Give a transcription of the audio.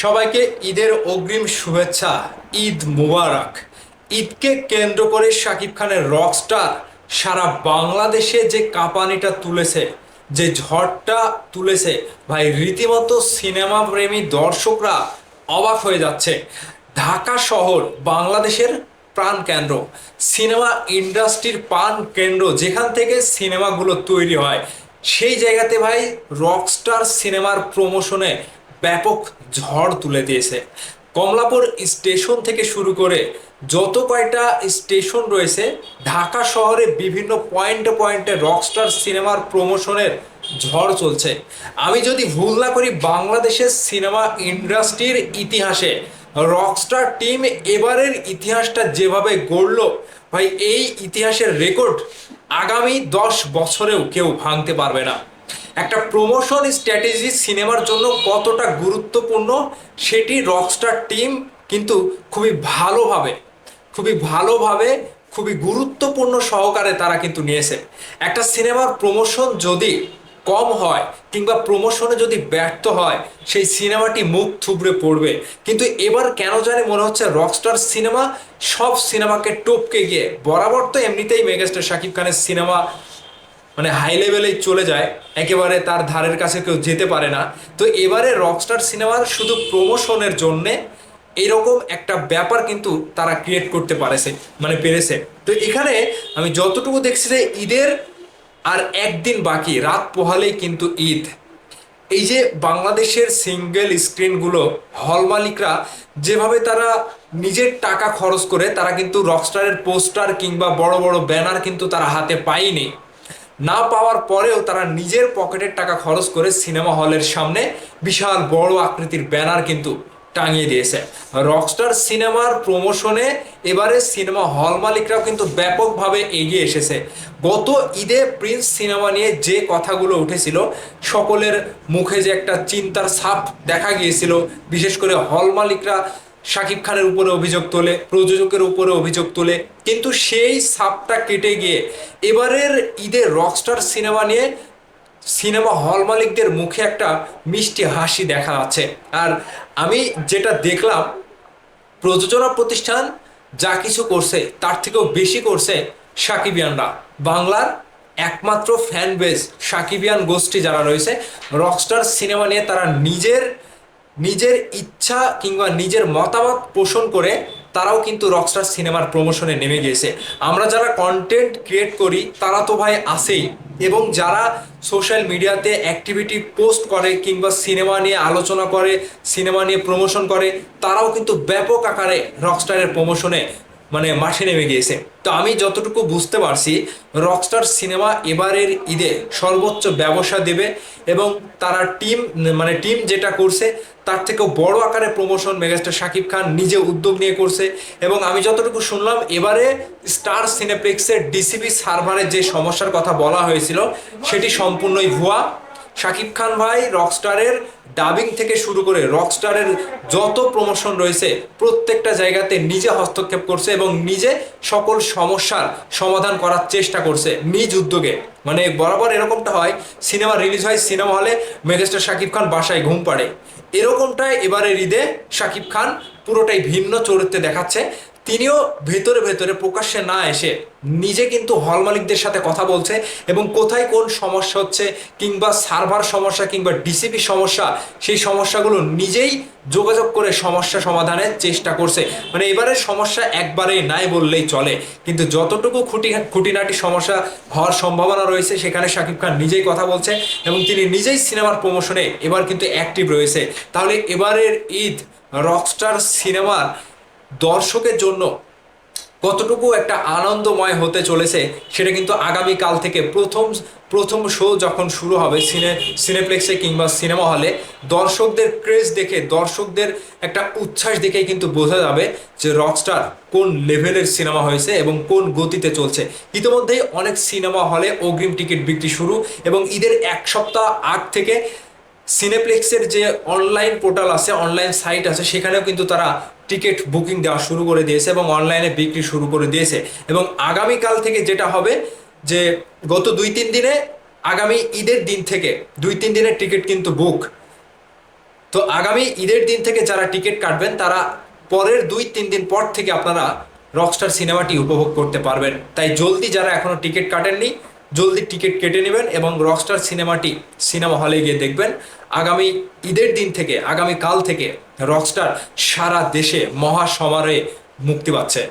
সবাইকে ঈদের অগ্রিম শুভেচ্ছা। ঈদ মুবারক। ঈদকে কেন্দ্র করে শাকিব খানের রকস্টার সারা বাংলাদেশে যে কাঁপানিটা তুলেছে, যে ঝড়টা তুলেছে, ভাই রীতিমতো সিনেমা প্রেমী দর্শকরা অবাক হয়ে যাচ্ছে। ঢাকা শহর বাংলাদেশের প্রাণ কেন্দ্র, সিনেমা ইন্ডাস্ট্রির প্রাণ কেন্দ্র, যেখান থেকে সিনেমাগুলো তৈরি হয়, সেই জায়গাতে ভাই রকস্টার সিনেমার প্রমোশনে ব্যাপক ঝড় তুলে দিয়েছে। কমলাপুর স্টেশন থেকে শুরু করে যত কয়টা স্টেশন রয়েছে ঢাকা শহরে বিভিন্ন পয়েন্টে পয়েন্টে রকস্টার সিনেমার প্রমোশনের ঝড় চলছে। আমি যদি ভুল না করি, বাংলাদেশের সিনেমা ইন্ডাস্ট্রির ইতিহাসে রকস্টার টিম এবারের ইতিহাসটা যেভাবে গড়ল, ভাই এই ইতিহাসের রেকর্ড আগামী 10 বছরেও কেউ ভাঙতে পারবে না। একটা প্রমোশন স্ট্র্যাটেজি সিনেমার জন্য কতটা গুরুত্বপূর্ণ সেটি রকস্টার টিম কিন্তু খুবই ভালোভাবে খুবই গুরুত্বপূর্ণ সহকারে তারা কিন্তু নিয়েছে। একটা সিনেমার প্রমোশন যদি কম হয় কিংবা প্রমোশনে যদি ব্যর্থ হয়, সেই সিনেমাটি মুখ থুবড়ে পড়বে। কিন্তু এবার কেন জানি মনে হচ্ছে রকস্টার সিনেমা সব সিনেমাকে টপকে গিয়ে, বরাবর তো এমনিতেই মেগাস্টার শাকিব খানের সিনেমা মানে হাই লেভেলে চলে যায়, একেবারে তার ধারের কাছে কেউ যেতে পারে না। তো এবারে রকস্টার সিনেমার শুধু প্রমোশনের জন্যে এরকম একটা ব্যাপার কিন্তু তারা ক্রিয়েট করতে পারেছে, মানে পেরেছে। তো এখানে আমি যতটুকু দেখছি যে ঈদের আর একদিন বাকি, রাত পোহালেই কিন্তু ঈদ। এই যে বাংলাদেশের সিঙ্গেল স্ক্রিনগুলো, হল মালিকরা যেভাবে তারা নিজের টাকা খরচ করে তারা কিন্তু রকস্টারের পোস্টার কিংবা বড় বড় ব্যানার কিন্তু তারা হাতে পায়নি, না পাওয়ার পরেও তারা নিজের পকেটের টাকা খরচ করে সিনেমা হলের সামনে বিশাল বড় আকৃতির ব্যানার কিন্তু টাঙিয়ে দিয়েছে। রকস্টার সিনেমার প্রমোশনে এবারে সিনেমা হল মালিকরাও কিন্তু ব্যাপকভাবে এগিয়ে এসেছে। গত ঈদে প্রিন্স সিনেমা নিয়ে যে কথাগুলো উঠেছিল, সকলের মুখে যে একটা চিন্তার ছাপ দেখা গিয়েছিল, বিশেষ করে হল মালিকরা শাকিব খানের উপরে অভিযোগ তোলে, প্রযোজকের উপরে অভিযোগ তোলে, কিন্তু সেই ছাপটা কেটে গিয়ে এবারের ঈদে রকস্টার সিনেমা নিয়ে সিনেমা হল মালিকদের মুখে একটা মিষ্টি হাসি দেখা যাচ্ছে। আর আমি যেটা দেখলাম, প্রযোজনা প্রতিষ্ঠান যা কিছু করছে তার থেকেও বেশি করছে সাকিবিয়ানরা। বাংলার একমাত্র ফ্যান বেস সাকিবিয়ান গোষ্ঠী যারা রয়েছে, রকস্টার সিনেমা নিয়ে তারা নিজের নিজের ইচ্ছা কিংবা নিজের মতামত পোষণ করে তারাও কিন্তু রকস্টার সিনেমার প্রমোশনে নেমে গিয়েছে। আমরা যারা কন্টেন্ট ক্রিয়েট করি তারা তো ভাই আছেই, এবং যারা সোশ্যাল মিডিয়াতে অ্যাক্টিভিটি পোস্ট করে কিংবা সিনেমা নিয়ে আলোচনা করে, সিনেমা নিয়ে প্রমোশন করে, তারাও কিন্তু ব্যাপক আকারে রকস্টারের প্রমোশনে মানে মাঠে নেমে গিয়েছে। তো আমি যতটুকু বুঝতে পারছি, রকস্টার সিনেমা এবারের ঈদে সর্বোচ্চ ব্যবসা দেবে, এবং তারা টিম যেটা করছে তার থেকেও বড় আকারে প্রমোশন মেগাস্টার শাকিব খান নিজে উদ্যোগ নিয়ে করছে। এবং আমি যতটুকু শুনলাম, এবারে স্টার সিনেপ্লেক্সের ডিসিপি সার্ভারের যে সমস্যার কথা বলা হয়েছিল সেটি সম্পূর্ণই ভুয়া। শাকিব খান ভাই রকস্টারের ডাবিং থেকে শুরু করে রকস্টারের যত প্রমোশন রয়েছে প্রত্যেকটা জায়গাতে নিজে হস্তক্ষেপ করছে এবং নিজে সকল সমস্যার সমাধান করার চেষ্টা করছে নিজ উদ্যোগে। মানে বরাবর এরকমটা হয়, সিনেমা রিলিজ হয় সিনেমা হলে, মেগাস্টার শাকিব খান বাসায় ঘুম পাড়ে। এরকমটাই এবারের ঈদে শাকিব খান পুরোটাই ভিন্ন চরিত্রে দেখাচ্ছে। তিনিও ভেতরে ভেতরে প্রকাশ্যে না এসে নিজে কিন্তু হল মালিকদের সাথে কথা বলছে, এবং কোথায় কোন সমস্যা হচ্ছে কিংবা সার্ভার সমস্যা কিংবা ডিসিপি সমস্যা, সেই সমস্যাগুলো নিজেই যোগাযোগ করে সমস্যা সমাধানের চেষ্টা করছে। মানে এবারের সমস্যা একবারেই নাই বললেই চলে, কিন্তু যতটুকু খুঁটিনাটি সমস্যা হওয়ার সম্ভাবনা রয়েছে সেখানে শাকিব খান নিজেই কথা বলছে, এবং তিনি নিজেই সিনেমার প্রমোশনে এবার কিন্তু অ্যাক্টিভ রয়েছে। তাহলে এবারের ঈদ রকস্টার সিনেমার দর্শকের জন্য কতটুকু একটা আনন্দময় হতে চলেছে সেটা কিন্তু আগামীকাল থেকে প্রথম প্রথম শো যখন শুরু হবে সিনেপ্লেক্সে কিংবা সিনেমা হলে, দর্শকদের ক্রেজ দেখে, দর্শকদের একটা উচ্ছ্বাস দেখে কিন্তু বোঝা যাবে যে রকস্টার কোন লেভেলের সিনেমা হয়েছে এবং কোন গতিতে চলছে। ইতিমধ্যেই অনেক সিনেমা হলে অগ্রিম টিকিট বিক্রি শুরু, এবং ঈদের এক সপ্তাহ আগ থেকে সিনেপ্লেক্সের যে অনলাইন পোর্টাল আছে, অনলাইন সাইট আছে, সেখানেও কিন্তু তারা টিকিট বুকিং দেওয়া শুরু করে দিয়েছে এবং অনলাইনে বিক্রি শুরু করে দিয়েছে। এবং আগামীকাল থেকে যেটা হবে যে গত 2-3 দিনে, আগামী ঈদের দিন থেকে 2-3 দিনের টিকিট কিন্তু বুক। তো আগামী ঈদের দিন থেকে যারা টিকিট কাটবেন তারা পরের 2-3 দিন পর থেকে আপনারা রকস্টার সিনেমাটি উপভোগ করতে পারবেন। তাই জলদি যারা এখনো টিকিট কাটেননি জলদি টিকিট কেটে নেবেন এবং রকস্টার সিনেমাটি সিনেমা হলে গিয়ে দেখবেন। আগামী ঈদের দিন থেকে, আগামী কাল থেকে রকস্টার সারা দেশে মহা সমারোহে মুক্তি পাচ্ছে।